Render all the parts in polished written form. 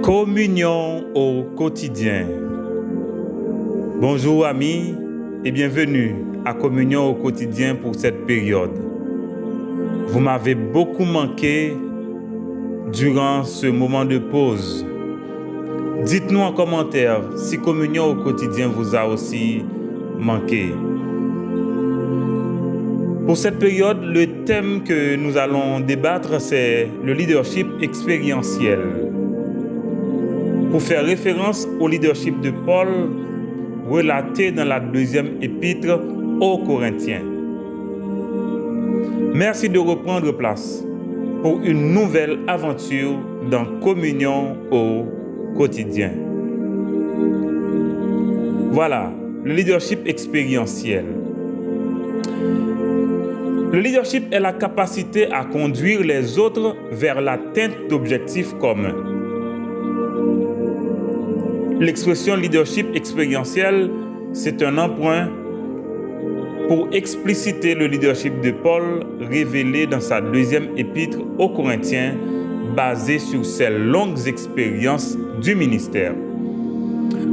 Communion au quotidien. Bonjour amis et bienvenue à Communion au quotidien pour cette période. Vous m'avez beaucoup manqué durant ce moment de pause. Dites-nous en commentaire si Communion au quotidien vous a aussi manqué. Pour cette période, le thème que nous allons débattre, c'est le leadership expérientiel. Pour faire référence au leadership de Paul relaté dans la deuxième épître aux Corinthiens. Merci de reprendre place pour une nouvelle aventure dans Communion au quotidien. Voilà, le leadership expérientiel. Le leadership est la capacité à conduire les autres vers l'atteinte d'objectifs communs. L'expression leadership expérientiel, c'est un emprunt pour expliciter le leadership de Paul révélé dans sa deuxième épître aux Corinthiens, basé sur ses longues expériences du ministère.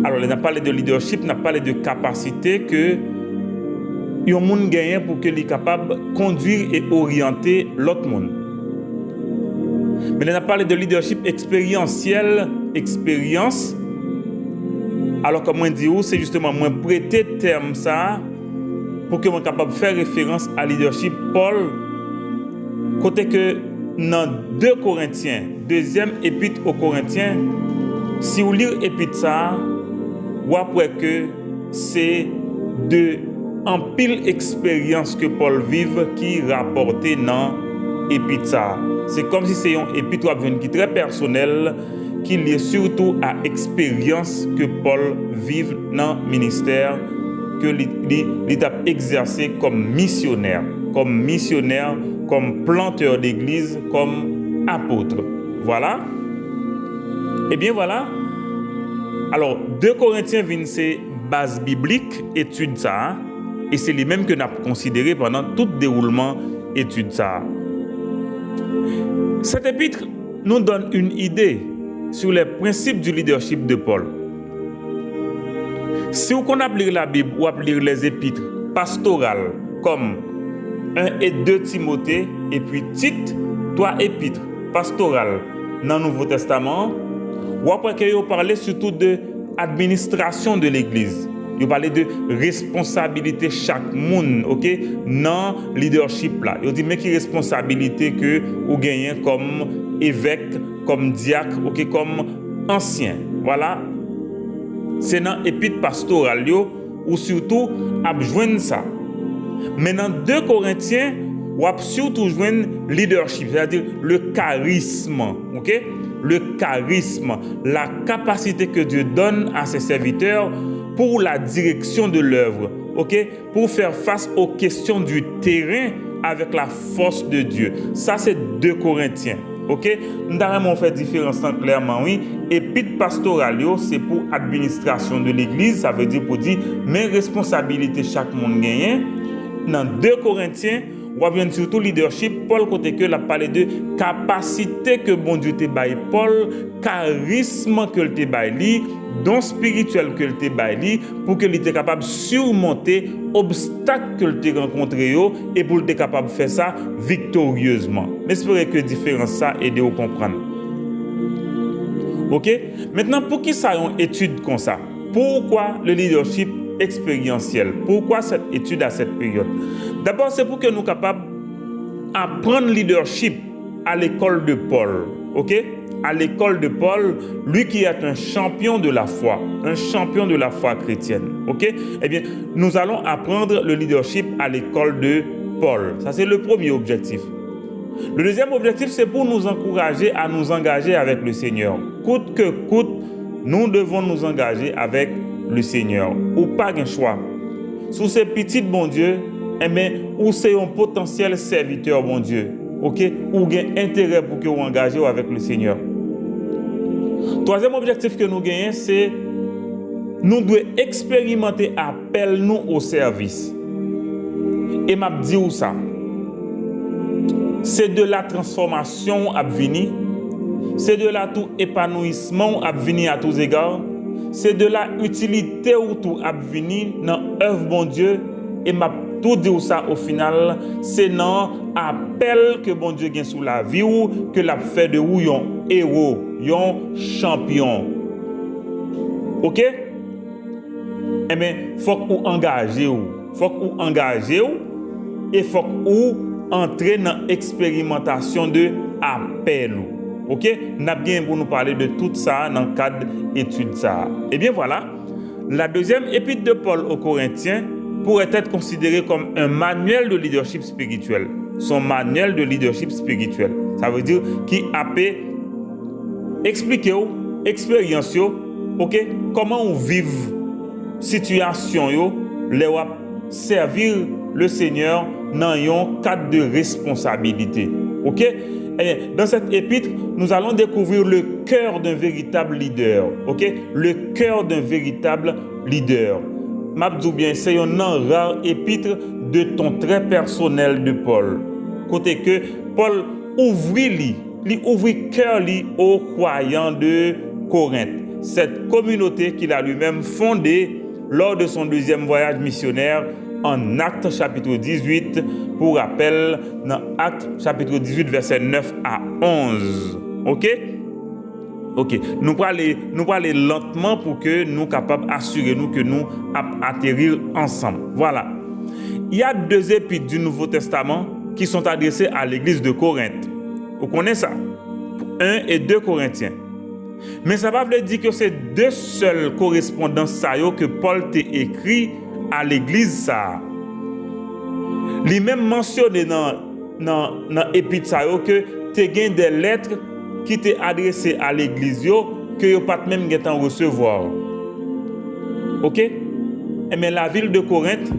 Alors, il n'a pas parlé de leadership, il n'a pas parlé de capacité que un monde gagne pour qu'il soit capable de conduire et orienter l'autre monde. Mais il n'a pas parlé de leadership expérientiel, expérience. Alors, comme on dit, c'est justement moi prêter terme ça pour que je sois capable de faire référence à leadership Paul, côté que dans 2 Corinthiens, deuxième épître aux Corinthiens, si vous lisez l'épître ça, vous après que c'est de en pile expérience que Paul vive qui rapporté dans l'épître ça. C'est comme si c'est un épître qui est très personnel, qui est lié surtout à l'expérience que Paul vive dans le ministère, que il a exercé comme missionnaire, comme planteur d'église, comme apôtre. Voilà. Eh bien voilà. Alors, 2 Corinthiens viennent ces bases bibliques, études ça, et c'est les mêmes que nous avons considéré pendant tout le déroulement études ça. Cet épître nous donne une idée sur les principes du leadership de Paul. Si vous connaissez lire la Bible ou lire les épîtres pastorales comme 1 et 2 Timothée et puis Tite, 3 épîtres pastorales dans le Nouveau Testament, ou après que vous parlez surtout de administration de l'Église. Vous parlez de responsabilité chaque monde, ok, dans le leadership là. Vous dites mais qui responsabilité que vous gagnez comme évêque, comme diacre, ok, comme ancien. Voilà. C'est dans l'épître pastorale ou surtout à joindre ça. Mais dans 2 Corinthiens, ou à surtout joindre leadership, c'est-à-dire le charisme, ok? Le charisme, la capacité que Dieu donne à ses serviteurs pour la direction de l'œuvre, ok? Pour faire face aux questions du terrain avec la force de Dieu. Ça, c'est 2 Corinthiens. Ok, nous avons fait différence clairement, oui. Épître pastorale, c'est pour administration de l'église, ça veut dire pour dire mes responsabilités chaque monde gagne. Dans 2 Corinthiens, on vient surtout leadership, Paul côté que l'a parlé de capacité que bon Dieu te baille Paul, charisme que te baille, don spirituel que te baille pour que il était capable de surmonter obstacles que te rencontré et pour être capable de faire ça victorieusement. J'espère que la différence ça aide à comprendre. OK? Maintenant, pour qui ça une étude comme ça? Pourquoi le leadership expérientiel? Pourquoi cette étude à cette période? D'abord, c'est pour que nous soyons capables d'apprendre leadership à l'école de Paul. OK? À l'école de Paul, lui qui est un champion de la foi chrétienne. OK? Eh bien, nous allons apprendre le leadership à l'école de Paul. Ça, c'est le premier objectif. Le deuxième objectif, c'est pour nous encourager à nous engager avec le Seigneur. Coûte que coûte, nous devons nous engager avec le Seigneur. Ou pas un choix. Sous ces petits bon Dieu, eh bien, ou c'est un potentiel serviteur bon Dieu. OK? Ou gain intérêt pour que vous engagez avec le Seigneur. Troisième objectif que nous gagnons, c'est nous devons expérimenter appel nous au service. Et m'a dit où ça? C'est de la transformation à venir, c'est de la tout épanouissement à venir à tous égards, c'est de la utilité ou tout à venir dans l'œuvre bon Dieu. Et m'a tout dit où ça au final, c'est dans appel que bon Dieu gagne sous la vie ou que l'a fait de ou yon héros, yon champion. OK? Eh bien, faut qu'on engage ou, et faut qu'on entrer dans l'expérimentation de appel. OK? N'a bien pour nous parler de tout ça dans le cadre d'études ça. Eh bien voilà, la deuxième épître de Paul aux Corinthiens pourrait être considérée comme un manuel de leadership spirituel. Son manuel de leadership spirituel. Ça veut dire qui a pu expliquer aux expériences, OK? Comment on vit situation yo, les servir le Seigneur dans un cadre de responsabilité. OK? Et dans cette épître, nous allons découvrir le cœur d'un véritable leader. OK? Le cœur d'un véritable leader. M'abdou bien, c'est un rare épître de ton très personnel de Paul. Côté que Paul ouvrit cœur aux croyants de Corinthe. Cette communauté qu'il a lui-même fondée lors de son deuxième voyage missionnaire en Actes chapitre 18, pour rappel, dans Actes chapitre 18, verset 9 à 11. OK? OK. Nous allons aller lentement pour que nous soyons capables d'assurer nous que nous atterrir ensemble. Voilà. Il y a 2 épîtres du Nouveau Testament qui sont adressés à l'église de Corinthe. Vous connaissez ça? 1 et 2 Corinthiens. Mais ça ne veut pas dire que c'est 2 seules correspondances que Paul t'a écrit à l'église ça. Il même mentionné dans l'épître que tu as des lettres qui t'est adressées à l'église que tu n'as pas même recevoir. OK? Mais la ville de Corinthe,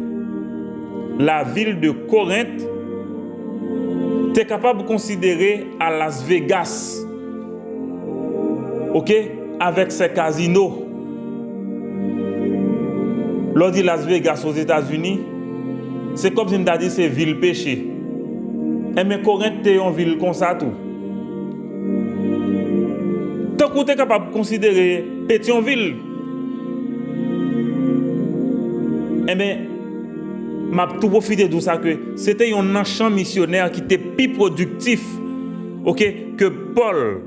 tu es capable de considérer à Las Vegas. OK? Avec ses casinos. Lors de Las Vegas aux États-Unis, c'est comme si on a dit c'est ville péché. Mais Corinthe est une ville comme ça tout. Donc vous êtes capable de considérer Pétionville. Mais m'a tout profité de ça que c'était un champ missionnaire qui était plus productif, OK, que Paul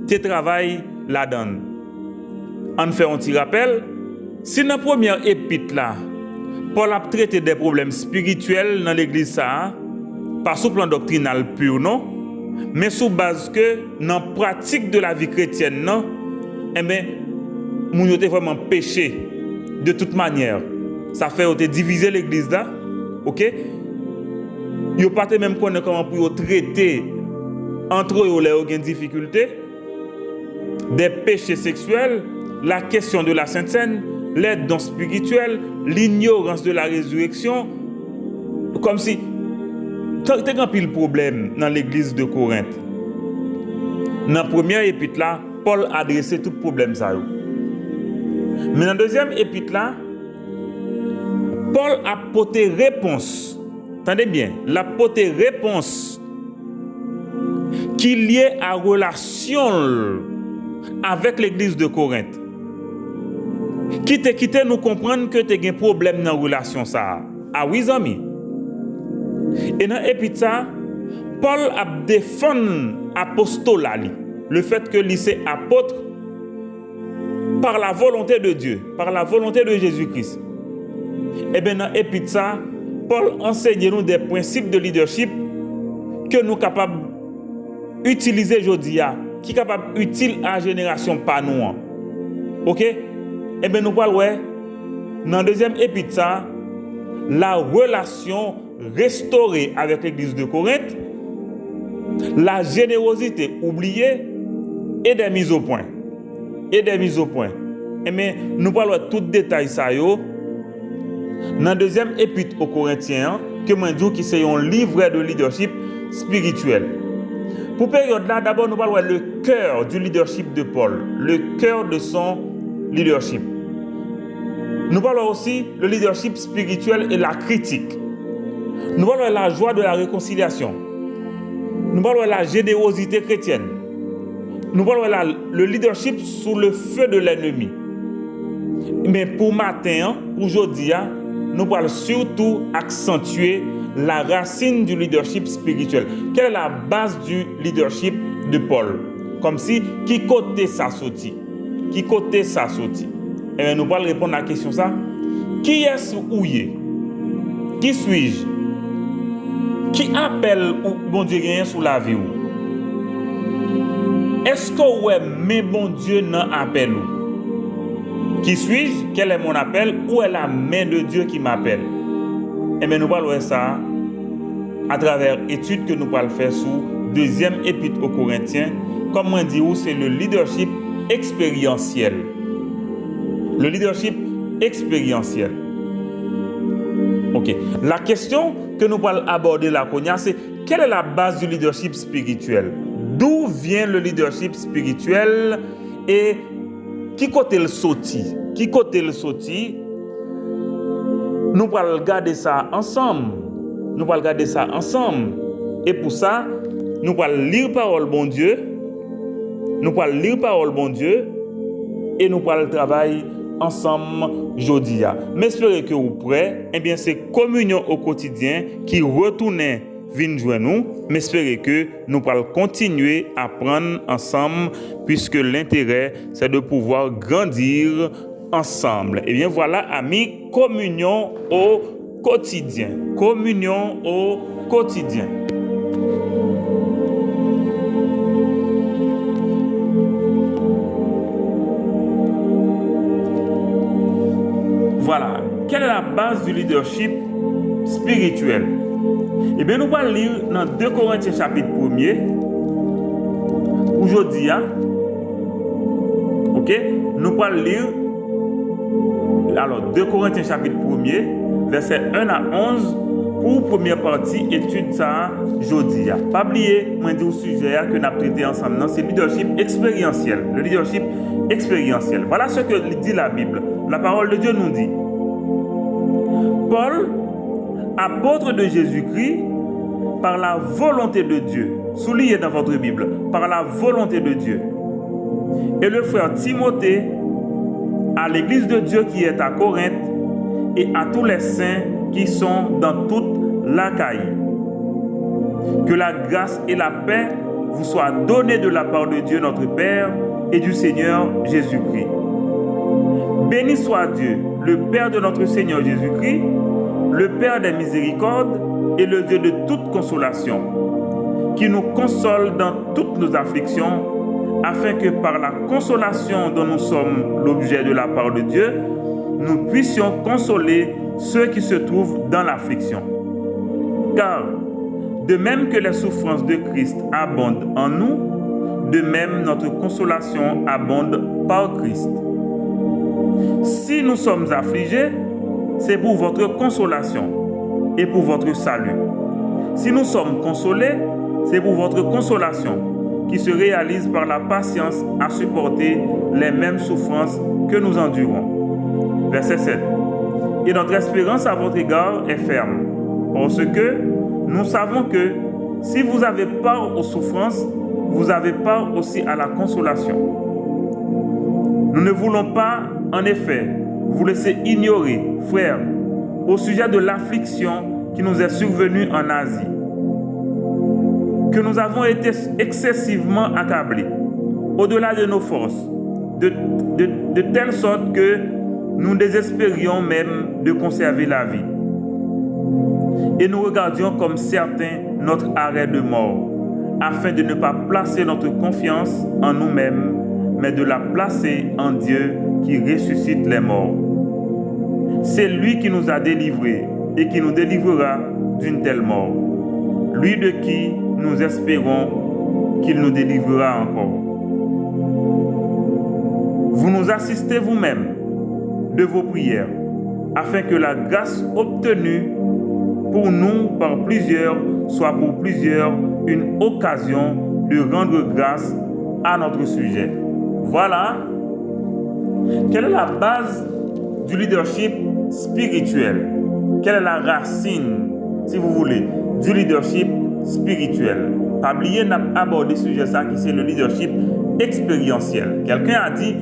te travaille là-dedans. On fait un petit rappel. Si dans la première épître là, Paul a traité des problèmes spirituels dans l'église ça, pas sous plan doctrinal pur non, mais sous base que dans la pratique de la vie chrétienne non, bien, moun yo te vraiment péché de toute manière. Ça fait on te diviser l'église là, OK? Yo pas même connaît comment pour traiter entre eux les aucune difficulté, des péchés sexuels, la question de la Sainte Seine, les dons spirituels, l'ignorance de la résurrection, comme si tu as un pile problème dans l'église de Corinthe. Dans la première épître là, Paul a adressé tout problème ça. Mais dans la deuxième épître là, Paul a apporté réponse. Attendez bien, il a apporté réponse qui est liée à la relation avec l'église de Corinthe. Qui nous comprendre que tu as un problème dans la relation ça. Ah oui, amis. Et dans l'épître ça, Paul a défendu l'apostolat. le fait que lycée apôtre par la volonté de Dieu, par la volonté de Jésus-Christ. Et bien dans l'épître ça, Paul enseigne nous des principes de leadership que nous sommes capables d'utiliser aujourd'hui, qui sont capables utile à la génération pas nous. OK? Et bien nous parlons dans le deuxième épître ça, la relation restaurée avec l'église de Corinthe, la générosité oubliée et des mises au point. Et des mises au point. Et bien nous parlons de tout détail ça yo dans le deuxième épître aux Corinthiens que moi dis qui c'est un livre de leadership spirituel. Pour période là, d'abord nous parlons le cœur du leadership de Paul, le cœur de son leadership. Nous parlons aussi le leadership spirituel et la critique. Nous parlons de la joie de la réconciliation. Nous parlons de la générosité chrétienne. Nous parlons de le leadership sous le feu de l'ennemi. Mais pour matin, pour aujourd'hui, nous parlons surtout accentuer la racine du leadership spirituel. Quelle est la base du leadership de Paul? Comme si, qui côté ça sorti? Qui côté ça sorti? Et bien, nous allons répondre à la question ça. Qui est-ce ou y est? Qui suis-je? Qui appelle ou bon Dieu rien sous la vie? Est-ce que ouais, mais bon Dieu n'en appelle ou? Qui suis-je? Quel est mon appel? Où est la main de Dieu qui m'appelle? Et bien, nous allons ça à travers l'étude que nous allons faire sous deuxième épître aux Corinthiens. Comme on dit, c'est le leadership expérientiel. Le leadership expérientiel. Ok. La question que nous allons aborder là, c'est quelle est la base du leadership spirituel? D'où vient le leadership spirituel et qui côté le sorti? Qui côté le sorti? Nous allons regarder ça ensemble. Nous allons regarder ça ensemble. Et pour ça, nous allons lire parole bon Dieu. Nous allons lire parole bon Dieu et nous allons travailler ensemble aujourd'hui. Mais j'espère que vous êtes prêts. Eh bien, c'est communion au quotidien qui retourne venir joindre nous. Mais j'espère que nous allons continuer à apprendre ensemble puisque l'intérêt, c'est de pouvoir grandir ensemble. Eh bien, voilà, amis, communion au quotidien. Communion au quotidien. Voilà. Quelle est la base du leadership spirituel? Eh bien, nous allons lire dans 2 Corinthiens chapitre 1er. Aujourd'hui, ok? Nous allons lire alors 2 Corinthiens chapitre 1er, verset 1 à 11 pour première partie étude ça aujourd'hui. Pas oublier, moi dis au sujet que nous avons traité ensemble, c'est le leadership expérientiel. Le leadership expérientiel. Voilà ce que dit la Bible. La parole de Dieu nous dit. Paul, apôtre de Jésus-Christ, par la volonté de Dieu, soulignez dans votre Bible, par la volonté de Dieu, et le frère Timothée, à l'église de Dieu qui est à Corinthe, et à tous les saints qui sont dans toute l'Achaïe. Que la grâce et la paix vous soient données de la part de Dieu notre Père et du Seigneur Jésus-Christ. Béni soit Dieu, le Père de notre Seigneur Jésus-Christ, le Père des miséricordes et le Dieu de toute consolation, qui nous console dans toutes nos afflictions, afin que par la consolation dont nous sommes l'objet de la part de Dieu, nous puissions consoler ceux qui se trouvent dans l'affliction. Car, de même que les souffrances de Christ abondent en nous, de même notre consolation abonde par Christ. Si nous sommes affligés, c'est pour votre consolation et pour votre salut. Si nous sommes consolés, c'est pour votre consolation qui se réalise par la patience à supporter les mêmes souffrances que nous endurons. Verset 7. Et notre espérance à votre égard est ferme, parce que nous savons que si vous avez part aux souffrances, vous avez part aussi à la consolation. Nous ne voulons pas, en effet, vous laisser ignorer, frères, au sujet de l'affliction qui nous est survenue en Asie, que nous avons été excessivement accablés, au-delà de nos forces, de telle sorte que nous désespérions même de conserver la vie. Et nous regardions comme certains notre arrêt de mort, afin de ne pas placer notre confiance en nous-mêmes, mais de la placer en Dieu qui ressuscite les morts. C'est lui qui nous a délivrés et qui nous délivrera d'une telle mort. Lui de qui nous espérons qu'il nous délivrera encore. Vous nous assistez vous-même de vos prières, afin que la grâce obtenue pour nous par plusieurs soit pour plusieurs une occasion de rendre grâce à notre sujet. Voilà quelle est la base du leadership spirituel. Quelle est la racine, si vous voulez, du leadership spirituel. Pas oublier d'aborder ce sujet ça qui c'est le leadership expérientiel. Quelqu'un a dit,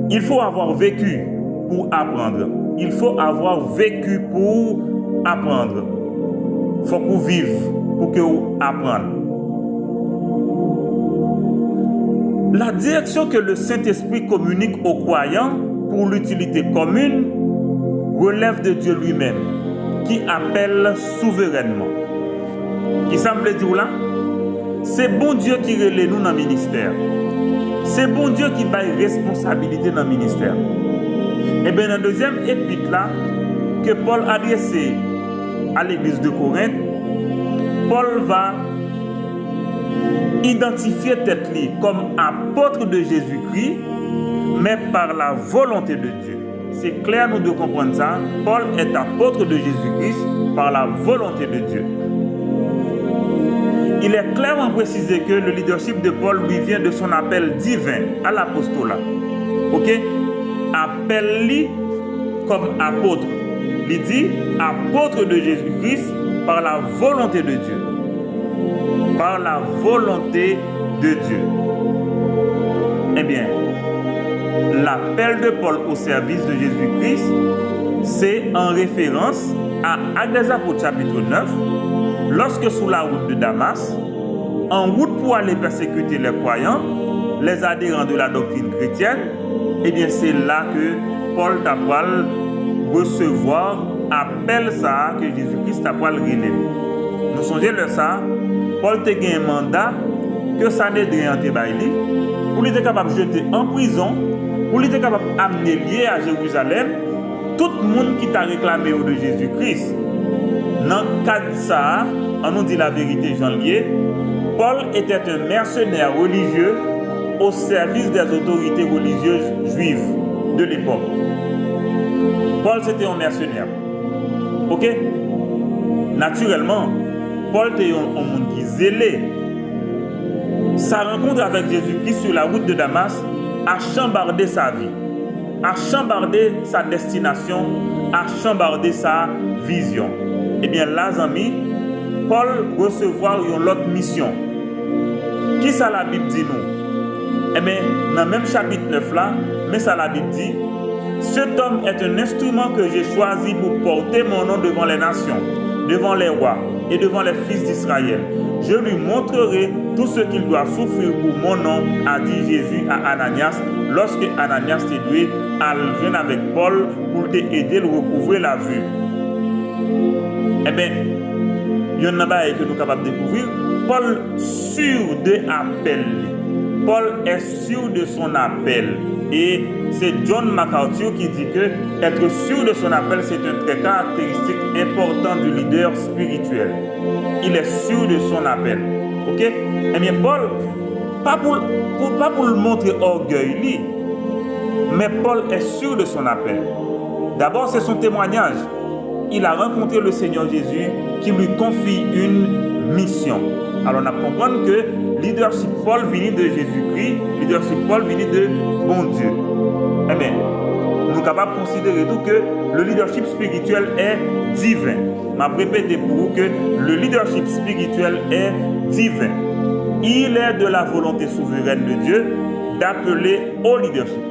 il faut avoir vécu pour apprendre. Il faut avoir vécu pour apprendre. Il faut que vous vivez pour que vous appreniez. La direction que le Saint-Esprit communique aux croyants pour l'utilité commune relève de Dieu lui-même, qui appelle souverainement. Qui semble dire là? C'est bon Dieu qui relève nous dans le ministère. C'est bon Dieu qui baille responsabilité dans le ministère. Et bien dans le deuxième épître là, que Paul a adressé à l'église de Corinthe, Paul va identifier tête comme apôtre de Jésus-Christ, mais par la volonté de Dieu. C'est clair, nous devons comprendre ça. Paul est apôtre de Jésus-Christ par la volonté de Dieu. Il est clairement précisé que le leadership de Paul lui vient de son appel divin à l'apostolat. Ok? Appelle-lui comme apôtre. Il dit apôtre de Jésus-Christ par la volonté de Dieu. Par la volonté de Dieu. Eh bien, l'appel de Paul au service de Jésus-Christ, c'est en référence à Actes des Apôtres chapitre 9, lorsque sous la route de Damas, en route pour aller persécuter les croyants, les adhérents de la doctrine chrétienne, eh bien c'est là que Paul t'a recevoir appel ça que Jésus-Christ t'a révélé. Nous songeons le ça, Paul t'a gagné un mandat que ça n'est rien pour être capable de jeter en prison, pour être capable d'amener lié à Jérusalem tout le monde qui t'a réclamé de Jésus-Christ. Dans le cas de ça, on nous dit la vérité, Jean Lié, Paul était un mercenaire religieux au service des autorités religieuses juives de l'époque. Paul, c'était un mercenaire. Ok? Naturellement, Paul était un monde qui zélé. Sa rencontre avec Jésus-Christ sur la route de Damas a chambardé sa vie, a chambardé sa destination, a chambardé sa vision. Eh bien, là, amis, Paul recevoir une autre mission. Qui ça la Bible dit nous? Eh bien, dans le même chapitre 9 là, mais ça la Bible dit, cet homme est un instrument que j'ai choisi pour porter mon nom devant les nations, devant les rois et devant les fils d'Israël. Je lui montrerai tout ce qu'il doit souffrir pour mon nom, a dit Jésus à Ananias, lorsque Ananias s'est doué à venir avec Paul pour t'aider à recouvrer la vue. Eh bien, il y en a que nous sommes capables de découvrir. Paul sûr de appel. Paul est sûr de son appel. Et c'est John MacArthur qui dit que être sûr de son appel, c'est un trait caractéristique important du leader spirituel. Il est sûr de son appel. Ok? Eh bien, Paul, pas pour le montrer orgueil, mais Paul est sûr de son appel. D'abord, c'est son témoignage. Il a rencontré le Seigneur Jésus qui lui confie une mission. Alors, on a compris que leadership Paul vient de Jésus-Christ, leadership Paul vient de bon Dieu. Eh bien, nous sommes capables de considérer tout que le leadership spirituel est divin. Je répète pour vous que le leadership spirituel est divin. Il est de la volonté souveraine de Dieu d'appeler au leadership.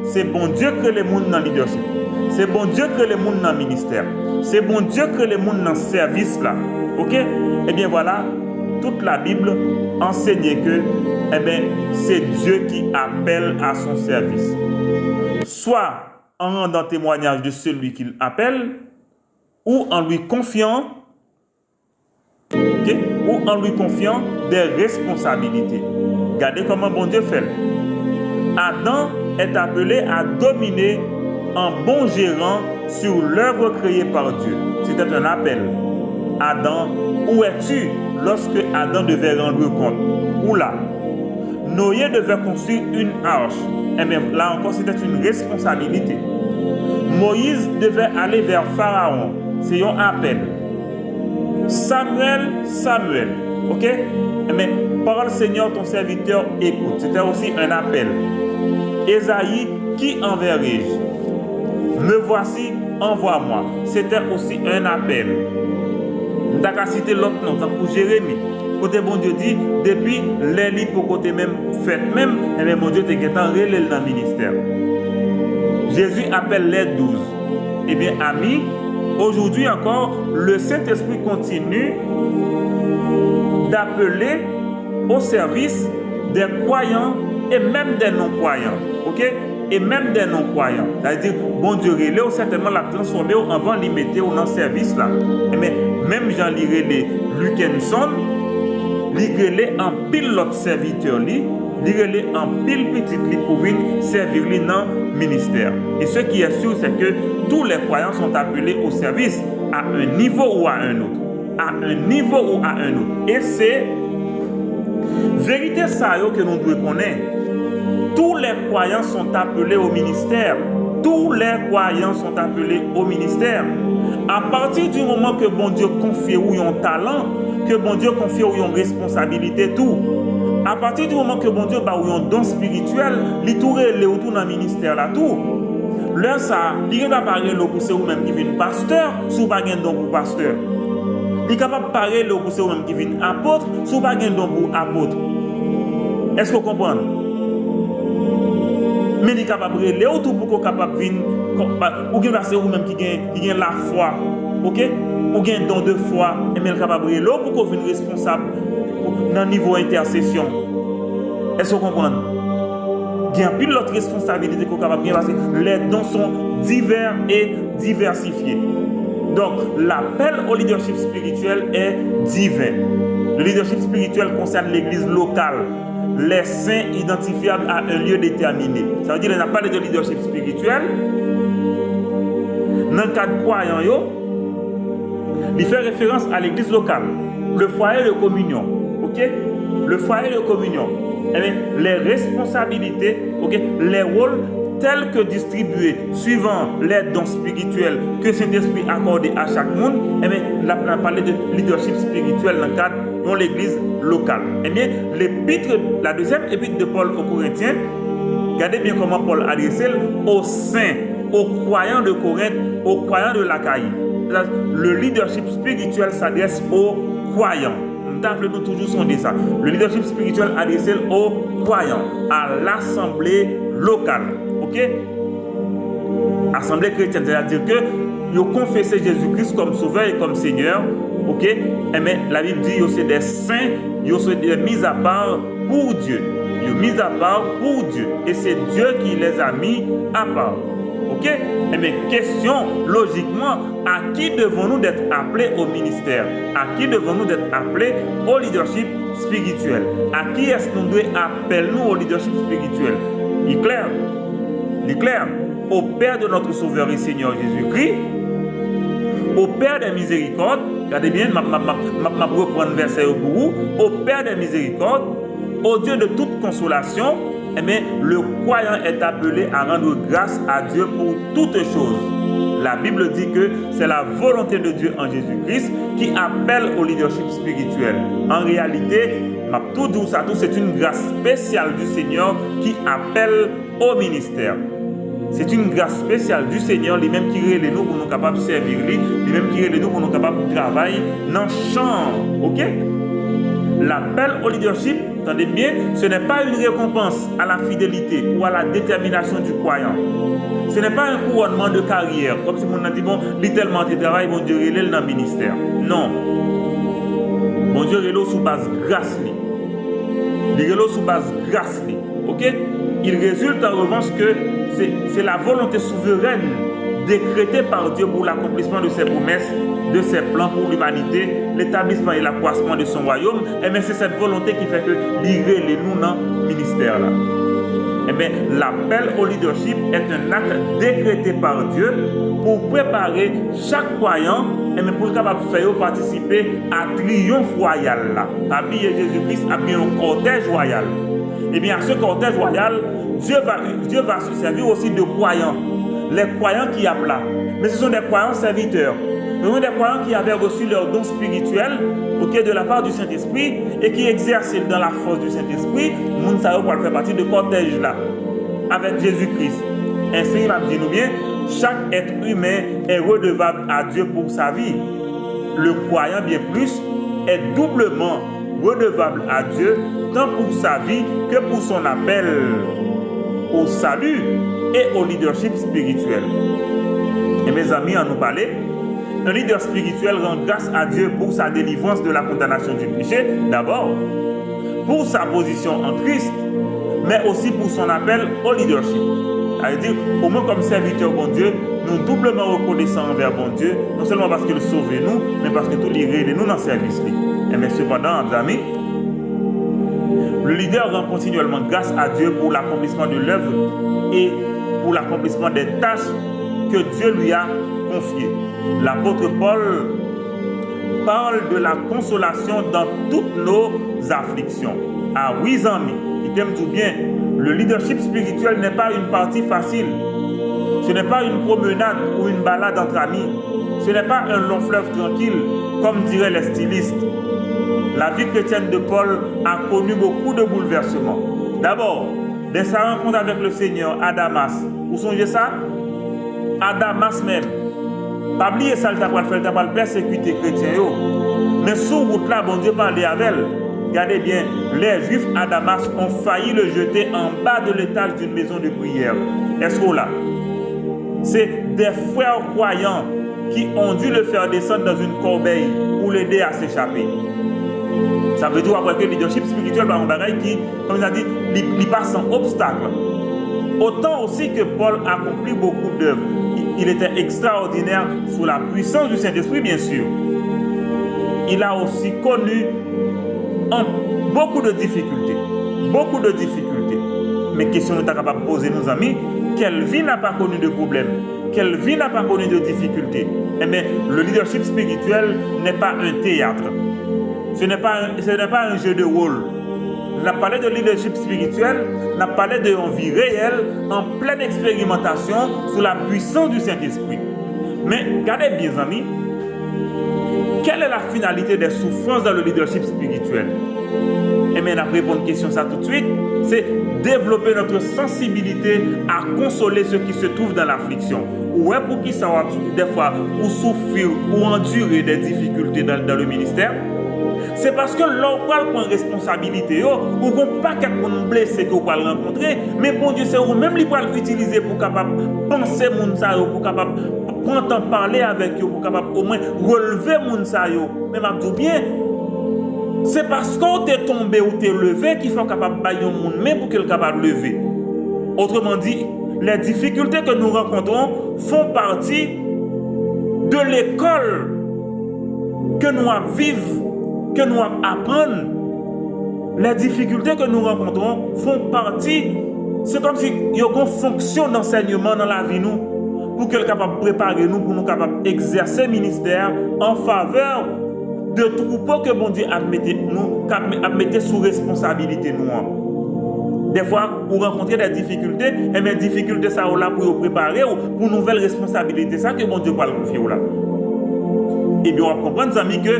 C'est bon Dieu que les mondes dans le leadership. C'est bon Dieu que les mondes dans le ministère. C'est bon Dieu que les mondes dans le service là. Ok? Eh bien voilà, toute la Bible enseignait que eh bien, c'est Dieu qui appelle à son service. Soit en rendant témoignage de celui qu'il appelle, ou en lui confiant, ou en lui confiant des responsabilités. Regardez comment bon Dieu fait. Adam est appelé à dominer en bon gérant sur l'œuvre créée par Dieu. C'était un appel. Adam, où es-tu lorsque Adam devait rendre compte? Où là? Noé devait construire une arche. Et bien là encore, c'était une responsabilité. Moïse devait aller vers Pharaon. C'est un appel. Samuel, ok? Mais parole Seigneur, ton serviteur, écoute. C'était aussi un appel. Ésaïe, qui enverrai-je? Me voici, envoie-moi. C'était aussi un appel. T'as cité l'autre nom, pour Jérémie. Côté bon Dieu dit, depuis les livres pour côté même fait même, et bien mon Dieu t'es dans le ministère. Jésus appelle les 12. Eh bien, amis, aujourd'hui encore, le Saint-Esprit continue d'appeler au service des croyants et même des non-croyants. Ok? Et même des non-croyants. C'est-à-dire, bon Dieu, Léo certainement l'a transformé en vent limité dans le service là. Mais même Jean Liré, Lukenson, Liré en pile l'autre serviteur, Liré en pile petit pour venir servir dans le ministère. Et ce qui est sûr, c'est que tous les croyants sont appelés au service à un niveau ou à un autre. À un niveau ou à un autre. Et c'est vérité ça que nous devons connaître. Tous les croyants sont appelés au ministère. Tous les croyants sont appelés au ministère. À partir du moment que bon Dieu confie où ils ont talent, que bon Dieu confie où ils ont responsabilité, tout. À partir du moment que bon Dieu bah où ils ont don spirituel, ils tournent les autour dans le ministère là tout. Là ça, il va parler le pour ceux même qui viennent pasteur, sous pas gain don pour pasteur. Il est capable de parler le pour ceux même qui viennent apôtre, sous pas gain don pour apôtre. Est-ce que vous comprenez? Mais il est capable de aller autour pour qu'on soit capable de venir, ou bien passer ou même qui gagne la foi, ok? Ou bien don de foi, et bien il est capable de aller pour qu'on vienne responsable dans le niveau intercession. Est-ce que vous comprenez? Il y a plus d'autres responsabilités qu'on est capable de gagner parce que les dons sont divers et diversifiés. Donc l'appel au leadership spirituel est divin. Le leadership spirituel concerne l'église locale. Les saints identifiables à un lieu déterminé. Ça veut dire qu'il n'y a pas de leadership spirituel. Dans le cas de croyants, il fait référence à l'église locale, le foyer de communion. Ok? Le foyer de communion. Eh bien, les responsabilités, ok? Les rôles tels que distribués suivant les dons spirituels que Saint-Esprit a accordé à chaque monde, eh bien, on a parlé de leadership spirituel dans le cadre de l'église locale. Eh bien, la deuxième épître de Paul aux Corinthiens, regardez bien comment Paul adressait aux saints, aux croyants de Corinthe, aux croyants de l'Achaïe. Le leadership spirituel s'adresse aux croyants. Nous toujours sondé ça. Le leadership spirituel adressé aux croyants, à l'assemblée locale. Ok? Assemblée chrétienne, c'est-à-dire que ils ont confessé Jésus-Christ comme sauveur et comme Seigneur. Ok? Et mais la Bible dit que c'est des saints, ils sont mis à part pour Dieu. Ils sont mis à part pour Dieu. Et c'est Dieu qui les a mis à part. Ok? Et bien, question, logiquement, à qui devons-nous d'être appelés au ministère? À qui devons-nous d'être appelés au leadership spirituel? À qui est-ce que nous devons appeler nous au leadership spirituel? Il est clair? Il est clair? Au Père de notre Sauveur et Seigneur Jésus-Christ, au Père des miséricordes, regardez bien, je vais reprendre le verset au bout, au Père des miséricordes, au Dieu de toute consolation, eh bien, le croyant est appelé à rendre grâce à Dieu pour toutes choses. La Bible dit que c'est la volonté de Dieu en Jésus-Christ qui appelle au leadership spirituel. En réalité, c'est une grâce spéciale du Seigneur qui appelle au ministère. C'est une grâce spéciale du Seigneur, lui-même qui règle nous pour nous capables de servir lui-même qui règle nous pour nous capables de travailler dans le champ. Ok? L'appel au leadership, attendez bien, ce n'est pas une récompense à la fidélité ou à la détermination du croyant. Ce n'est pas un couronnement de carrière, comme si on a dit, bon, littéralement, tu travailles, bon Dieu, il est dans le ministère. Non. Bon Dieu, il est sous base grâce. Il est sous base grâce. OK? Il résulte en revanche que c'est la volonté souveraine décrétée par Dieu pour l'accomplissement de ses promesses, de ses plans pour l'humanité, l'établissement et l'accroissement de son royaume. Et bien, c'est cette volonté qui fait que l'iré les nous dans le ministère là. Eh bien, l'appel au leadership est un acte décrété par Dieu pour préparer chaque croyant et bien pour le capable de faire participer à triomphe royal là. Habillé Jésus-Christ a bien un cortège royal. Et bien, à ce cortège royal, Dieu va se servir aussi de croyants. Les croyants qui appellent là. Mais ce sont des croyants serviteurs. Ce sont des croyants qui avaient reçu leur don spirituel de la part du Saint-Esprit et qui exercent dans la force du Saint-Esprit. Nous savons pour faire partie de cortège là, avec Jésus-Christ. Ainsi, il va dire nous bien, chaque être humain est redevable à Dieu pour sa vie. Le croyant, bien plus, est doublement redevable à Dieu, tant pour sa vie que pour son appel au salut et au leadership spirituel. Et mes amis, en nous parler, un leader spirituel rend grâce à Dieu pour sa délivrance de la condamnation du péché, d'abord, pour sa position en Christ, mais aussi pour son appel au leadership. C'est-à-dire, au moins comme serviteur bon Dieu, nous doublement reconnaissants envers bon Dieu, non seulement parce qu'il sauve nous, mais parce que tout l'iré nous dans le service. Mais cependant, mes amis, le leader rend continuellement grâce à Dieu pour l'accomplissement de l'œuvre et pour l'accomplissement des tâches que Dieu lui a confiées. L'apôtre Paul parle de la consolation dans toutes nos afflictions. Ah oui, amis, il t'aime tout bien. Le leadership spirituel n'est pas une partie facile. Ce n'est pas une promenade ou une balade entre amis. Ce n'est pas un long fleuve tranquille, comme diraient les stylistes. La vie chrétienne de Paul a connu beaucoup de bouleversements. D'abord, dès sa rencontre avec le Seigneur à Damas. Vous songez ça? À Damas même. Pas oublier ça, il t'a pas persécuter les chrétiens. Mais sur route là, bon Dieu parlait avec elle. Regardez bien, les Juifs à Damas ont failli le jeter en bas de l'étage d'une maison de prière. Est-ce que là? C'est des frères croyants qui ont dû le faire descendre dans une corbeille pour l'aider à s'échapper. Ça veut dire après que le leadership spirituel va un bagage qui, comme il a dit, il passe sans obstacle. Autant aussi que Paul a accompli beaucoup d'œuvres. Il était extraordinaire sous la puissance du Saint-Esprit, bien sûr. Il a aussi connu beaucoup de difficultés. Beaucoup de difficultés. Mais question nous est capable de poser, nos amis, quelle vie n'a pas connu de problèmes? Quelle vie n'a pas connu de difficultés? Eh bien, le leadership spirituel n'est pas un théâtre. Ce n'est pas un jeu de rôle. On a parlé de leadership spirituel, on a parlé de vie réelle, en pleine expérimentation sous la puissance du Saint-Esprit. Mais regardez bien, amis, quelle est la finalité des souffrances dans le leadership spirituel? Et bien, on va répondre à une question ça tout de suite. C'est développer notre sensibilité à consoler ceux qui se trouvent dans l'affliction. Ou pour qui ça va des fois ou souffrir ou endurer des difficultés dans le ministère. C'est parce que l'on prend responsabilité ou qu'on pas quelqu'un blessé que vous allez rencontrer, mais bon Dieu c'est vous même qui va l'utiliser pour capable penser moun sa yo, pour capable prendre temps parler avec vous, pour capable au moins relever moun sa yo. Mais m'a dit bien, c'est parce qu'on t'est tombé ou t'es levé qu'il faut capable bailler moun main pour qu'il capable lever. Autrement dit, les difficultés que nous rencontrons font partie de l'école que nous vivons, que nous apprenons. Les difficultés que nous rencontrons font partie, c'est comme si il y a une fonction d'enseignement dans la vie nous, pour qu'elle soit capable de préparer nous, pour nous capables d'exercer le ministère en faveur de troupeaux que bon Dieu a mis sous responsabilité nous. Des fois, vous rencontrez des difficultés, et mes difficultés ça là pour vous préparer pour une nouvelle responsabilité, ça que bon Dieu va le confier là. Et bien on va comprendre, amis, que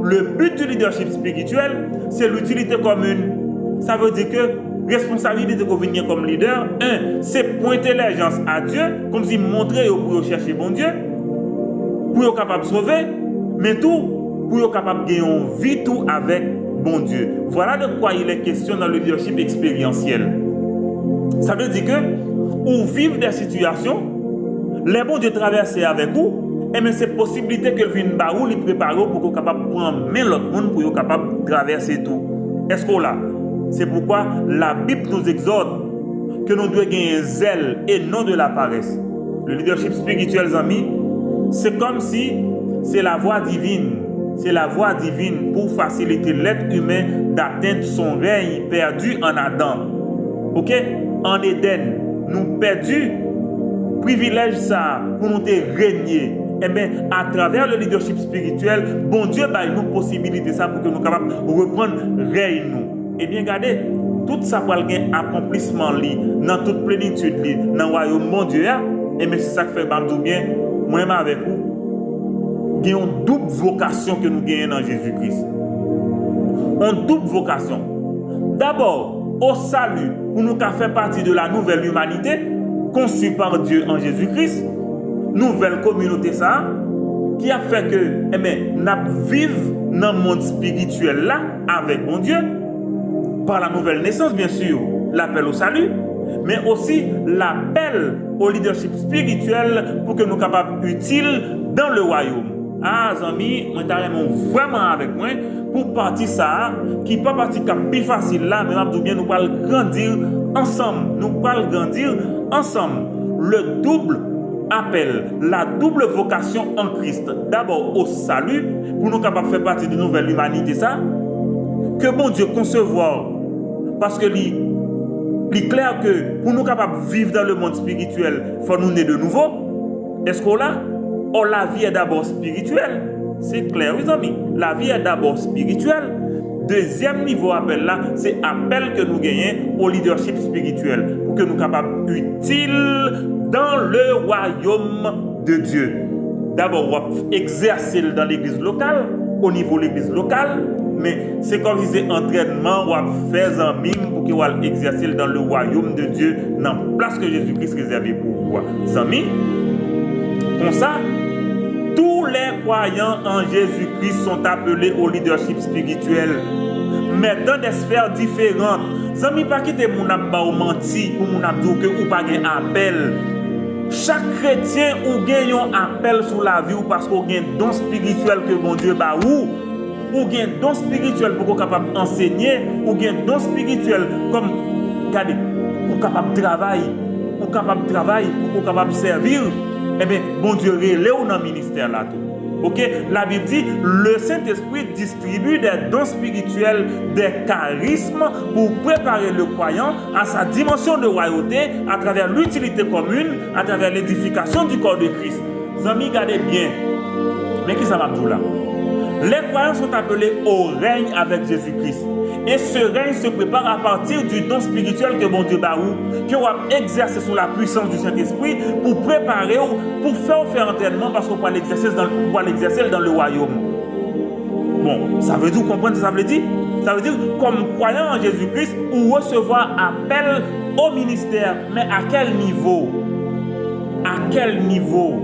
le but du leadership spirituel, c'est l'utilité commune. Ça veut dire que responsabilité qu'on vient comme leader, c'est pointer les gens à Dieu, comme si montrer pour chercher bon Dieu, pour être capable de sauver, mais tout pour être capable de gagner une vie tout avec bon Dieu. Voilà de quoi il est question dans le leadership expérientiel. Ça veut dire que ou vivre des situations, les bons Dieu traversent avec vous. Et mais c'est possibilité que le vin baou li prépare pour qu'on capable prendre main l'autre monde pour qu'on capable traverser tout. Est-ce qu'on là C'est pourquoi la Bible nous exhorte que nous devons gagner zèle et non de la paresse. Le leadership spirituel, amis, c'est comme si c'est la voie divine. C'est la voie divine pour faciliter l'être humain d'atteindre son règne perdu en Adam. Ok? En Éden, nous perdu privilège ça pour nous régner. Eh bien, à travers le leadership spirituel, bon Dieu a une possibilité ça pour que nous soyons capables de reprendre règne nous. Eh bien, regardez, tout ça pour un accomplissement dans toute plénitude dans le royaume bon Dieu. Et bien, c'est ça qui fait bien, moi-même avec vous, il y a une double vocation que nous gagnons dans Jésus-Christ. Une double vocation. D'abord, au salut, pour nous faire partie de la nouvelle humanité conçue par Dieu en Jésus-Christ, nouvelle communauté ça, qui a fait que nous vivons dans le monde spirituel là avec mon Dieu, par la nouvelle naissance bien sûr, l'appel au salut, mais aussi l'appel au leadership spirituel pour que nous soyons capables utiles dans le royaume. Ah, amis, moi vraiment avec moi pour partir ça, qui pas partie plus facile là, mais bien nous allons grandir ensemble. Nous allons grandir ensemble. Le double appel, la double vocation en Christ. D'abord au salut, pour nous capables de faire partie de nouvelle humanité ça, que bon Dieu concevoir, parce que il est clair que pour nous capables de vivre dans le monde spirituel, il faut nous naître de nouveau. Est-ce qu'on l'a? Or, la vie est d'abord spirituelle. C'est clair, oui, amis. La vie est d'abord spirituelle. Deuxième niveau appel là, c'est appel que nous gagnons au leadership spirituel pour que nous soyons capables utiles dans le royaume de Dieu. D'abord, on va exercer dans l'église locale, au niveau de l'église locale, mais c'est comme si c'est entraînement, on va faire un mime pour qu'on va exercer dans le royaume de Dieu, dans la place que Jésus-Christ réservé pour vous. Amis, comme ça, tous les croyants en Jésus-Christ sont appelés au leadership spirituel, mais dans des sphères différentes. Zami, pas quitter mon abba ou menti pour mon abdou que ou pas un appel. Chaque chrétien ou gagne un appel sur la vie ou parce qu'on gagne un don spirituel que bon Dieu ba ou gagne un don spirituel pour qu'on capable enseigner, ou gagne un don spirituel comme regardez, ou capable de travailler, ou capable de travailler, ou capable de servir. Eh bien, bon Dieu, relève dans le ministère là tout. Ok, la Bible dit, le Saint-Esprit distribue des dons spirituels, des charismes pour préparer le croyant à sa dimension de royauté à travers l'utilité commune, à travers l'édification du corps de Christ. Les amis, regardez bien. Mais qui ça va tout là? Les croyants sont appelés au règne avec Jésus-Christ. Et ce règne se prépare à partir du don spirituel que bon Dieu barou, qu'on va exercer sous la puissance du Saint-Esprit pour préparer, pour faire entraînement parce qu'on va l'exercer dans le royaume. Bon, ça veut dire, vous comprenez ce que ça veut dire? Ça veut dire, comme croyant en Jésus-Christ, ou recevoir appel au ministère. Mais à quel niveau? À quel niveau?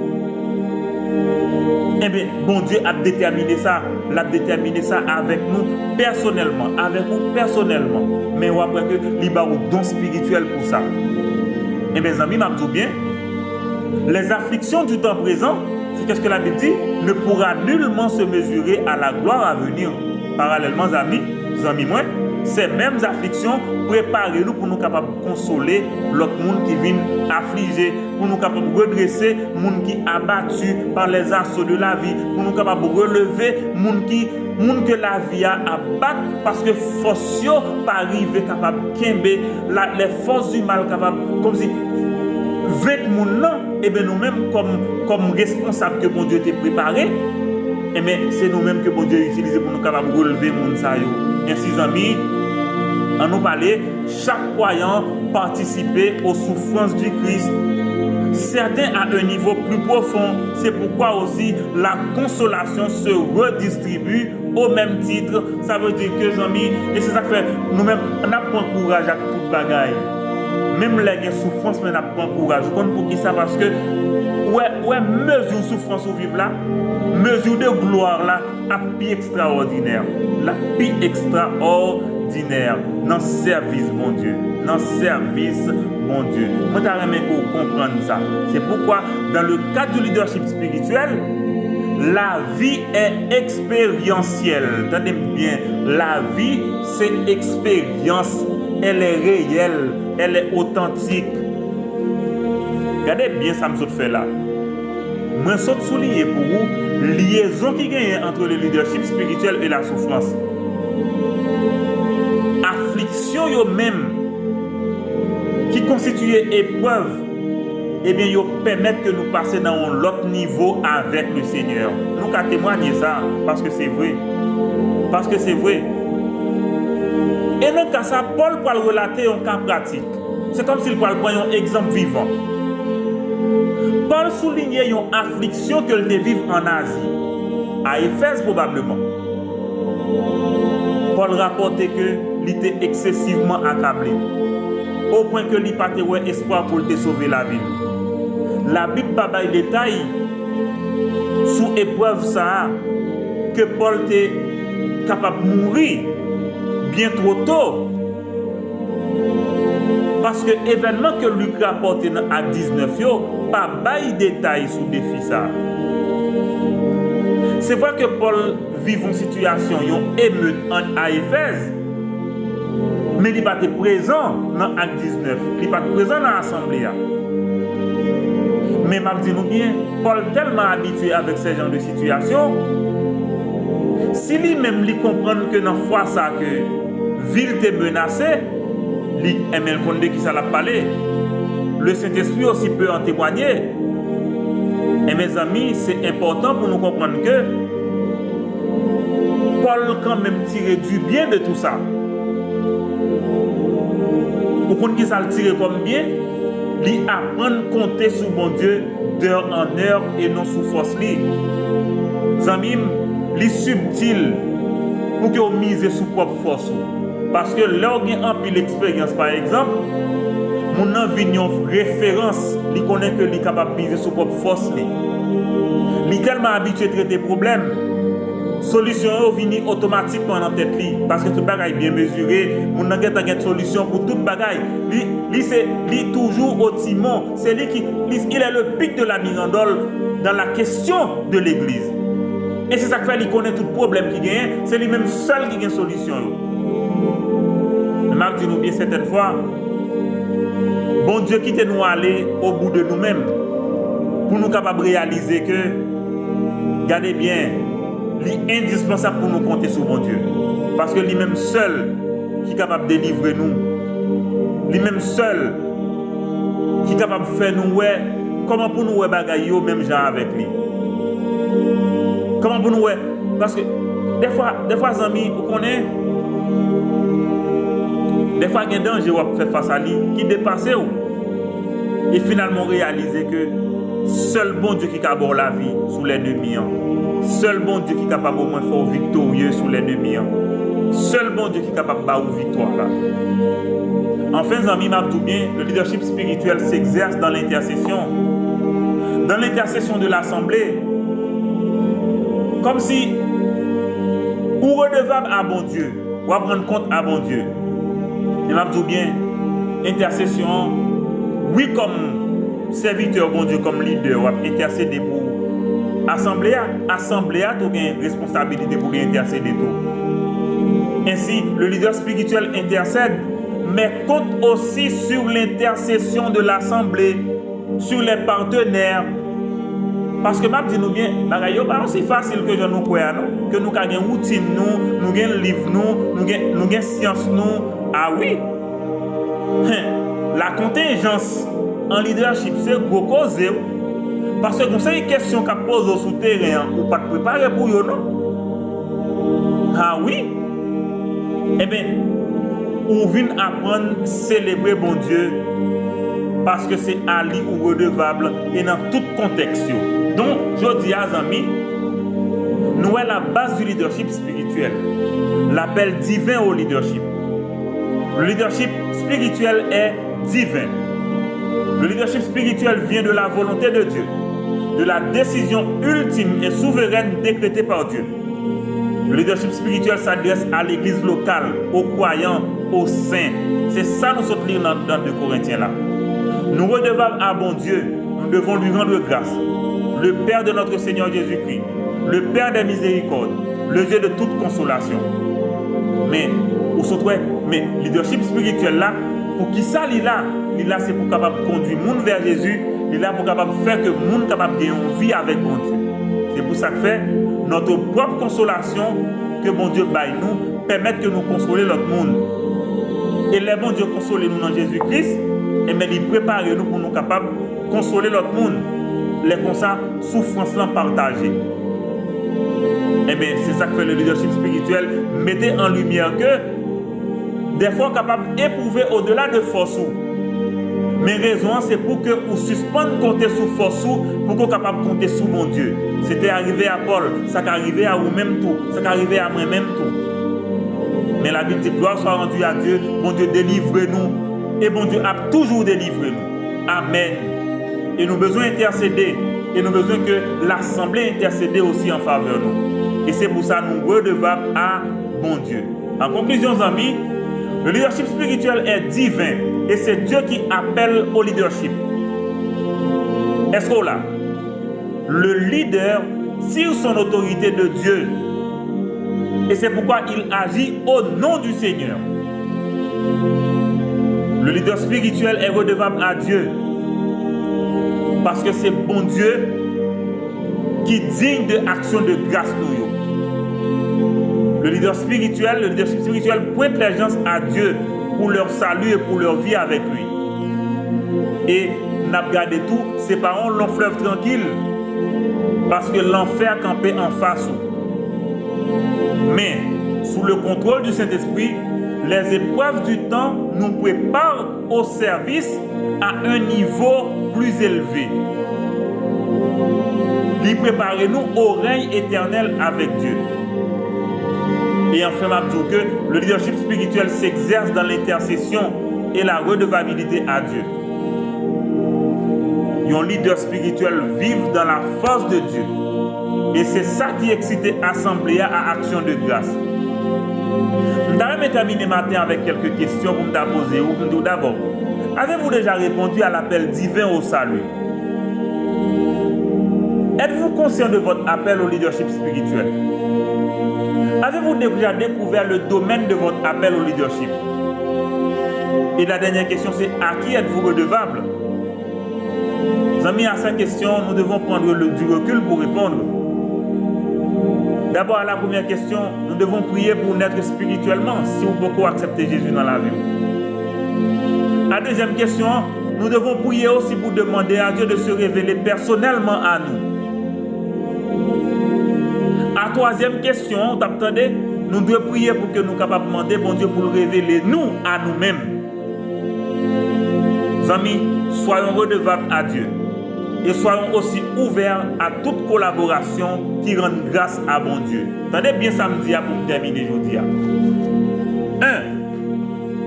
Eh bien, bon Dieu a déterminé ça. L'a déterminé ça avec nous personnellement. Avec nous personnellement. Mais on après que il y a un don spirituel pour ça. Eh bien, mes amis, m'a dit bien, les afflictions du temps présent, c'est qu'est-ce que la Bible dit, ne pourra nullement se mesurer à la gloire à venir. Parallèlement, amis, moi, ces mêmes afflictions préparez-nous pour nous capables de consoler l'autre monde qui vient affligé, pour nous capables de redresser le monde qui est abattu par les assauts de la vie, pour nous capables de relever le monde que la vie a abattu parce que force pas arriver capable de les forces du mal capable comme si vête monde et bien nous-mêmes comme responsables que bon Dieu t'a préparé, et bien c'est nous-mêmes que bon Dieu utilise pour nous capables de relever le monde ça yo. Ainsi, amis, en nous parler, chaque croyant participer aux souffrances du Christ. Certains à un niveau plus profond. C'est pourquoi aussi la consolation se redistribue au même titre. Ça veut dire que, amis, et c'est ça que fait, nous-mêmes, on n'a pas courage à toute bagaille. Même les souffrances, mais on n'a pas courage. Vous comprenez pour qui ça? Parce que, ouais, mesure de souffrance au vivre là, mesure de gloire là, à plus extraordinaire. La plus extraordinaire dans le service, mon Dieu. Dans le service, mon Dieu. Moi, t'as aimé pour comprendre ça. C'est pourquoi, dans le cadre du leadership spirituel, La vie est expérientielle. Tenez bien, la vie c'est expérience. Elle est réelle, elle est authentique. Regardez bien ça que je fais là. Moi, je vais souligner pour vous liaison qui gagne entre le leadership spirituel et la souffrance. Affliction yo même qui constitue épreuve, eh bien, yo permettent que nous passions dans l'autre niveau avec le Seigneur. Nous avons témoigné ça parce que c'est vrai. Parce que c'est vrai. Et dans le cas ça, Paul peut relater un cas pratique. C'est comme s'il pouvait prendre un exemple vivant. Paul soulignait une affliction que le vivre en Asie, à Éphèse probablement. Paul rapportait que il était excessivement accablé, au point que il n'a pas espoir pour te sauver la vie. La Bible a des détails sous épreuve ça que Paul était capable de mourir bien trop tôt. Parce que l'événement que Luc rapporte à 19, pas de détails sur le défi ça. C'est vrai que Paul vit une situation, une émeute à Éphèse, mais il n'est pas présent dans Acte 19, il n'est pas présent dans l'assemblée. Mais je dis nous bien, Paul tellement habitué avec ce genre de situation, si lui-même lui comprend que dans la foi ça que ville est menacée, lui aime le qui ça l'a parlé, le Saint-Esprit aussi peut en témoigner. Et mes amis, c'est important pour nous comprendre que Paul quand même tirait du bien de tout ça. Pour qu'on qui ça le tire comme bien, lui apprendre à compter sur bon Dieu d'heure en heure et non sous force lui. Amis, lui subtil pour que mise sur propre force. Parce que là où il y a un peu l'expérience par exemple, mon envie une référence, il connaît que il est capable de miser sur propre force. Il est tellement habitué à traiter des problèmes. Solution vient automatiquement dans tête li parce que tout bagaille bien mesuré, mon n'a une solution pour toute bagaille. Lui toujours au timon, c'est lui qui il est le pic de la mirandole dans la question de l'église. Et c'est ça qui fait qu'il connaît tout problème qui gagne, c'est lui-même seul qui a une solution. Marc dit nous bien certaines fois, bon Dieu quitte nous aller au bout de nous-mêmes pour nous capables de réaliser que, regardez bien, il est indispensable pour nous compter sur bon Dieu. Parce que lui-même seul qui est capable de délivrer nous. Lui-même seul qui est capable de faire nous ouais, comment pour nous bagailler au même genre avec lui. Comment pour nous parce que des fois amis, vous connaissez, des fois il y a un danger à faire face à lui qui dépasse ou. Et finalement réaliser que seul bon Dieu qui est capable de la vie sous l'ennemi. Seul bon Dieu qui est capable de faire victorieux sur l'ennemi. Seul bon Dieu qui est capable de faire victoire là. Enfin, amis, bien, le leadership spirituel s'exerce dans l'intercession. Dans l'intercession de l'assemblée. Comme si, ou redevable à bon Dieu, ou à prendre compte à bon Dieu. Et m'a dit bien, intercession, oui, comme serviteur, bon Dieu, comme leader, ou intercéder pour assemblée, tu as une responsabilité pour intercéder tout. Ainsi, le leader spirituel intercède, mais compte aussi sur l'intercession de l'assemblée, sur les partenaires. Parce que je dis nous bien, c'est aussi facile que nous croyons, que nous avons une routine, nous avons un livre, nous avons une science. Ah oui, la contingence en leadership, c'est gros cause. Parce que c'est une question qu'on pose sur le terrain, ou pas de préparer pour eux, non? Ah oui? Eh bien, on vient apprendre à célébrer bon Dieu parce que c'est à lui ou redevable et dans tout contexte. Donc, je dis à mes amis, nous avons la base du leadership spirituel, l'appel divin au leadership. Le leadership spirituel est divin. Le leadership spirituel vient de la volonté de Dieu, de la décision ultime et souveraine décrétée par Dieu. Le leadership spirituel s'adresse à l'église locale, aux croyants, aux saints. C'est ça nous sommes lire dans 2 Corinthiens là. Nous redevables à bon Dieu, nous devons lui rendre grâce. Le Père de notre Seigneur Jésus-Christ, le Père des miséricordes, le Dieu de toute consolation. Mais, mais leadership spirituel là, pour qui ça, il est là, c'est pour capable conduire le monde vers Jésus, il est là pour capable faire que le monde capable de gagner une vie avec bon Dieu. C'est pour ça que fait notre propre consolation que bon Dieu baille nous, permettre que nous consolions l'autre monde. Et les bon Dieu console nous dans Jésus-Christ, et bien il prépare nous pour nous capables de consoler l'autre monde. Les comme ça, souffrance là partagée. Et bien c'est ça que fait le leadership spirituel, mettez en lumière que des fois capable d'éprouver au-delà de force. Mais raison, c'est pour que vous suspendiez compter sur force pour que vous capable de compter sur mon Dieu. C'était arrivé à Paul, ça qu'est arrivé à vous-même tout, ça qu'est arrivé à moi-même tout. Mais la Bible dit gloire soit rendue à Dieu, bon Dieu délivre-nous, et bon Dieu a toujours délivré nous. Amen. Et nous avons besoin d'intercéder, et nous avons besoin que l'Assemblée intercède aussi en faveur de nous. Et c'est pour ça que nous redevables à bon Dieu. En conclusion, amis, le leadership spirituel est divin et c'est Dieu qui appelle au leadership. Est-ce que là, le leader tire son autorité de Dieu et c'est pourquoi il agit au nom du Seigneur. Le leader spirituel est redevable à Dieu parce que c'est bon Dieu qui digne de action de grâce nous. Le leadership spirituel prête les gens à Dieu pour leur salut et pour leur vie avec lui. Et n'a regardé tout, ses parents l'ont fleuve tranquille parce que l'enfer campait en face. Mais sous le contrôle du Saint-Esprit, les épreuves du temps nous préparent au service à un niveau plus élevé. Il prépare nous au règne éternel avec Dieu. Et enfin, je dis que le leadership spirituel s'exerce dans l'intercession et la redevabilité à Dieu. Un leader spirituel vit dans la force de Dieu. Et c'est ça qui excite l'Assemblée à action de grâce. Je vais terminer matin avec quelques questions pour me poser. D'abord, avez-vous déjà répondu à l'appel divin au salut? Êtes-vous conscient de votre appel au leadership spirituel? Avez-vous déjà découvert le domaine de votre appel au leadership? Et la dernière question, c'est à qui êtes-vous redevable? Amis, à cette question, nous devons prendre du recul pour répondre. D'abord, à la première question, nous devons prier pour naître spirituellement si vous pouvez accepter Jésus dans la vie. La deuxième question, nous devons prier aussi pour demander à Dieu de se révéler personnellement à nous. La troisième question, t'attendez, nous devons prier pour que nous capables de demander bon Dieu pour le révéler nous à nous-mêmes. Amis, soyons redevables à Dieu et soyons aussi ouverts à toute collaboration qui rend grâce à bon Dieu. Attendez bien samedi pour terminer aujourd'hui. 1.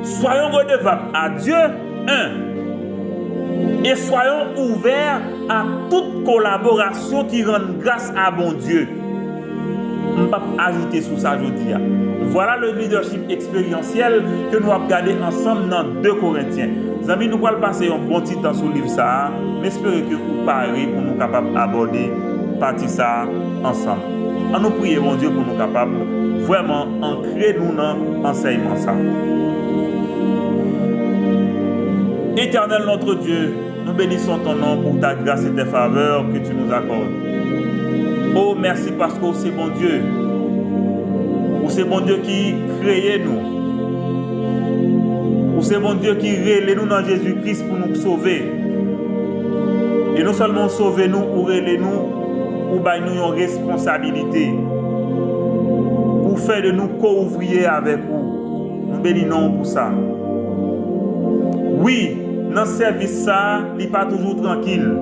Soyons redevables à Dieu. 1. Et soyons ouverts à toute collaboration qui rend grâce à bon Dieu. On ne peut pas ajouter sur ça aujourd'hui. Voilà le leadership expérientiel que nous avons regardé ensemble dans 2 Corinthiens. Les amis, nous allons passer un bon petit temps sur le livre ça, mais espérons que vous parlez pour nous capables d'aborder partie ça ensemble. On nous prie mon Dieu pour nous capables vraiment ancrer nous dans l'enseignement ça. Éternel notre Dieu, nous bénissons ton nom pour ta grâce et tes faveurs que tu nous accordes. Oh, merci parce que c'est bon Dieu. C'est bon Dieu qui crée nous. C'est bon Dieu qui relève nous dans Jésus-Christ pour nous sauver. Et non seulement sauver nous, ou relève nous, ou bailler nous une responsabilité. Pour faire de nous co-ouvriers avec vous. Nous bénissons pour ça. Oui, dans ce service, ça, il n'est pas toujours tranquille.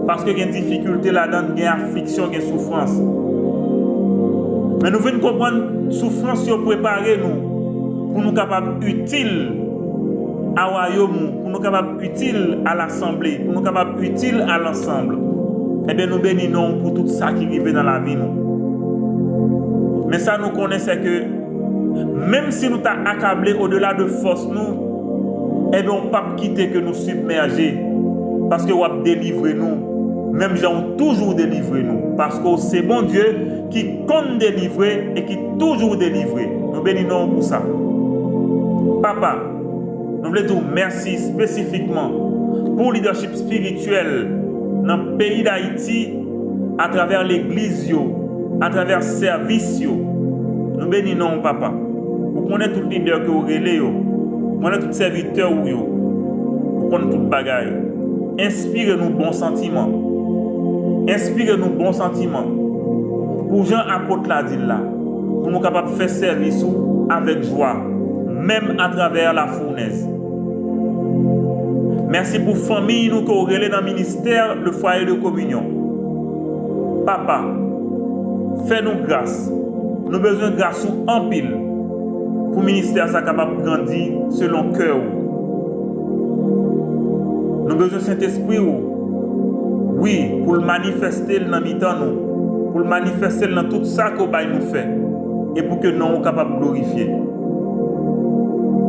Parce qu'il y a des difficultés là-dedans, il y a affliction, il y a souffrance. Mais nous venons comprendre la souffrance pour préparer nous, pour nous capables utiles à royaume, pour nous capables utiles à l'assemblée, pour nous capables utiles à l'ensemble. Eh bien, nous bénissons pour tout ça qui arrive dans la vie. Nous. Mais ça, nous connaissons que même si nous t'avons accablé au-delà de force, nous, eh bien, on ne peut pas quitter que nous submerger parce que vous avez délivré nous. même gens ont toujours délivré nous. Parce que c'est bon Dieu qui compte délivrer et qui toujours délivrer. Nous bénissons pour ça. Papa, nous voulons dire merci spécifiquement pour le leadership spirituel dans le pays d'Haïti, à travers l'église, à travers le service. Nous bénissons, papa. Vous connaissez tout leader que vous relais, vous connaissez tout serviteur, vous connaissez tout bagaille. Inspirez-nous bons sentiments. Inspirez-nous bons sentiments. Pour Jean apôtre l'a dit là, pour nous capables de faire service avec joie, même à travers la fournaise. Merci pour la famille nous qui relais dans le ministère, le foyer de communion. Papa, fais-nous grâce. Nous avons besoin de grâce en pile pour le ministère soit capable de grandir selon le cœur. Nous avons besoin de Saint-Esprit, oui, pour le manifester dans le temps, pour le manifester dans tout ça que nous fait et pour que nous soyons capables de glorifier.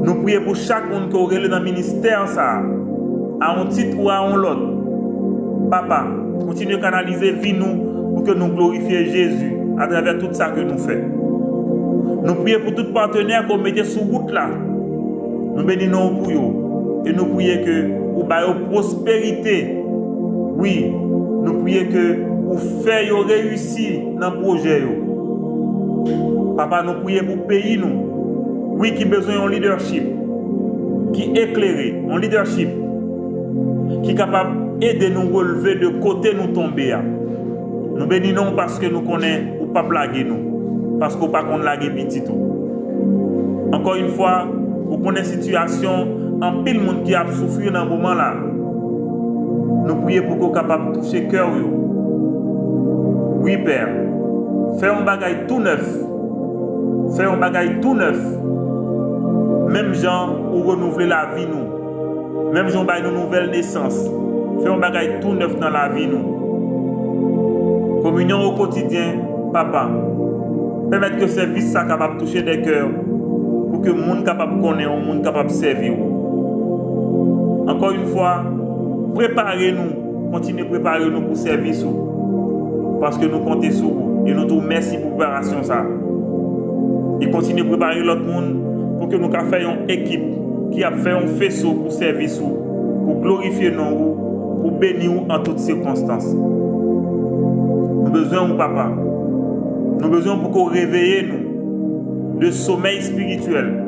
Nous prions pour chaque monde qui est dans le ministère, ça, à un titre ou à un autre. Papa, continue à canaliser vie nous pour que nous glorifions Jésus à travers tout ça que nous faisons. Nous prions pour tout partenaire qu'on mette sur route là. Nous bénissons pour eux. Et nous prions que vous ayez prospérité. Oui, nous prions que vous fassiez réussir dans le projet. Papa, nous prions pour le pays nous. Oui, qui a besoin d'un leadership qui est éclairé, un leadership qui est capable d'aider nous relever de côté nous tomber. Nous bénissons parce que nous connaissons ou pas blaguer nous. Parce qu'on ne pas blaguer petit tout. Encore une fois, vous connaissez la situation, en pile monde qui a souffert dans ce moment-là. Nous prions pour qu'on soit capable de toucher le cœur. Oui, Père. Fais un bagage tout neuf. Fais un bagage tout neuf. Même gens ou renouveler la vie nous. Même gens bail une nouvelle naissance. Fais un bagage tout neuf dans la vie nous. Communion au quotidien, papa. Permettre que le service soit capable de toucher des cœurs pour que le monde capable de connaître, le monde capable de servir. Encore une fois, préparez-nous, continuez à préparer nous pour le service. Parce que nous comptons sur vous. Et nous disons merci pour la préparation. Ça. Et continuez à préparer l'autre monde pour que nous fassions une équipe qui a fait un faisceau pour le service, pour glorifier nous, pour bénir en toutes circonstances. Nous avons besoin de papa. Nous avons besoin pour que vous réveillez nous de sommeil spirituel.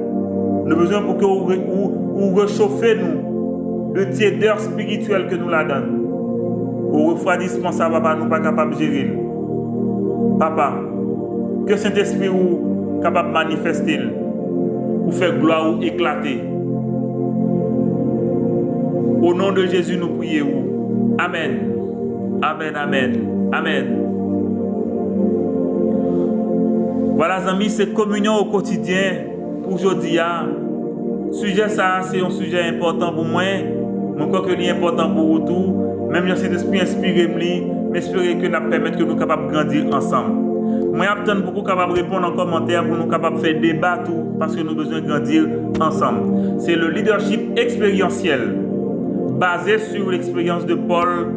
Nous avons besoin pour que vous réchauffez nous de tiédeur spirituelle que nous la donnons. Au refroidissement, ça papa, nous pas capable de gérer. Papa, que Saint-Esprit vous capable de manifester pour faire gloire ou éclater. Au nom de Jésus, nous prions. Amen. Amen, amen, amen. Voilà, amis, c'est communion au quotidien pour aujourd'hui. Sujet ça, c'est un sujet important pour moi. Je crois que c'est important pour vous tous. Même si cet esprit inspiré, m'espérer que nous permettre que nous capables de grandir ensemble. Moi, j'attends beaucoup capable de répondre en commentaire pour nous capables de faire débat tout parce que nous avons besoin de grandir ensemble. C'est le leadership expérientiel basé sur l'expérience de Paul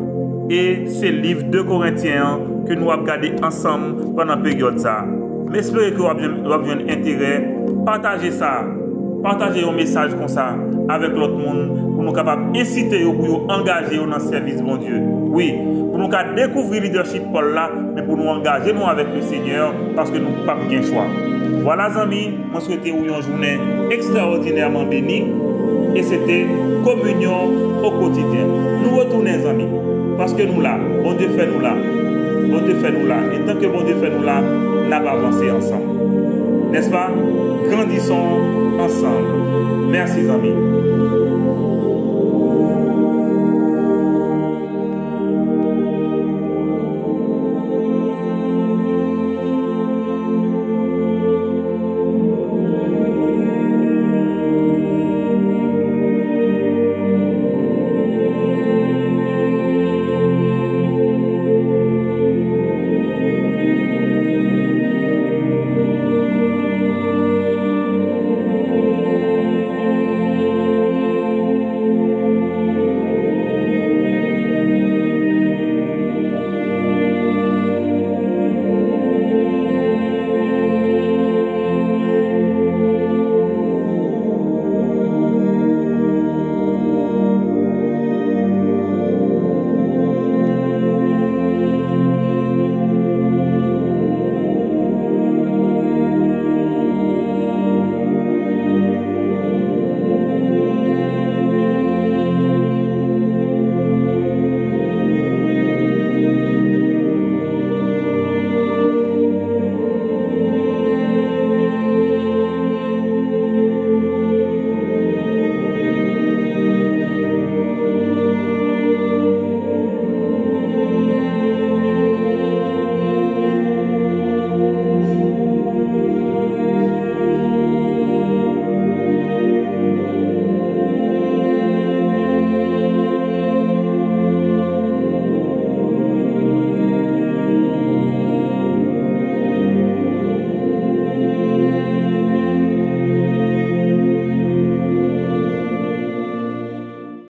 et ses livres de Corinthiens que nous avons regardé ensemble pendant la période ça. Mais j'espère que vous avez un intérêt. Partagez ça. Partagez un message comme ça avec l'autre monde pour nous capables d'inciter pour nous engager dans le service de Dieu. Oui, pour nous découvrir le leadership Paul là, mais pour nous engager nous avec le Seigneur parce que nous n'avons pas bien choix. Voilà, amis, je souhaite une journée extraordinairement bénie et c'était communion au quotidien. Nous retournons, amis, parce que nous là, bon Dieu fait nous là. Bon Dieu fait nous là. Et tant que bon Dieu fait nous là, nous allons avancer ensemble. N'est-ce pas? Grandissons ensemble. Merci, amis.